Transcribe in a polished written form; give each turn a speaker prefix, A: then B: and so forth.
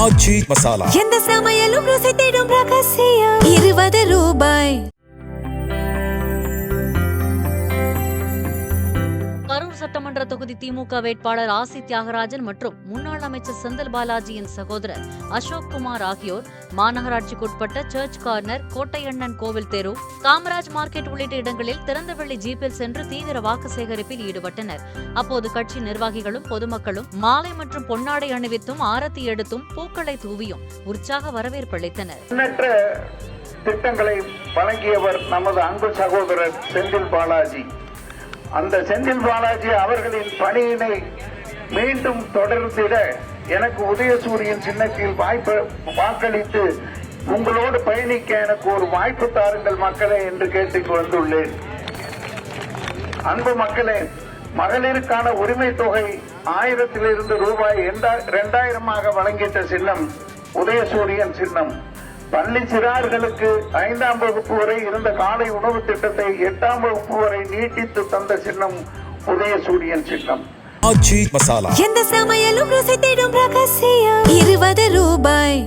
A: ஆச்சி மசாலா
B: எந்த சமையலும் ருசி தேடும் ரகசியம் 20 ரூபாய்.
C: கரூர் சட்டமன்ற தொகுதி திமுக வேட்பாளர் ஆசி தியாகராஜன் மற்றும் முன்னாள் அமைச்சர் செந்தில் பாலாஜியின் சகோதரர் அசோக் குமார் ஆகியோர் மாநகராட்சிக்குட்பட்ட சர்ச் கார்னர், கோட்டையண்ணன் கோவில் தெரு, காமராஜ் மார்க்கெட் உள்ளிட்ட இடங்களில் திறந்தவெளி ஜீப்பில் சென்று தீவிர வாக்கு சேகரிப்பில் ஈடுபட்டனர். அப்போது கட்சி நிர்வாகிகளும் பொதுமக்களும் மாலை மற்றும் பொன்னாடை அணிவித்தும் ஆரத்தி எடுத்தும் பூக்களை தூவியும் உற்சாக வரவேற்பு அளித்தனர்.
D: திட்டங்களை வழங்கியவர் நமது அன்பு சகோதரர் செந்தில் பாலாஜி. அந்த செந்தில் பாலாஜி அவர்களின் பணியினை மீண்டும் தொடர்ந்திட எனக்கு உதயசூரியன் சின்னத்தில் வாக்களித்து உங்களோடு பயணிக்க எனக்கு ஒரு வாய்ப்பு தாருங்கள் மக்களே என்று கேட்டுக் வந்துள்ளேன். அன்பு மக்களே, மகளிருக்கான உரிமை தொகை 1000 ரூபாய் 2000 வழங்கிட்ட சின்னம் உதயசூரியன் சின்னம். பள்ளி சிறார்களுக்கு 5ஆம் வகுப்பு வரை இருந்த காலை உணவு திட்டத்தை 8ஆம் வகுப்பு வரை நீட்டித்து தந்த சின்னம் உதயசூரியன் சின்னம்.
A: ஆச்சி மசாலா
B: எந்த சமையலும் ருசி தேடும் ரகசியம் 20 ரூபாய்.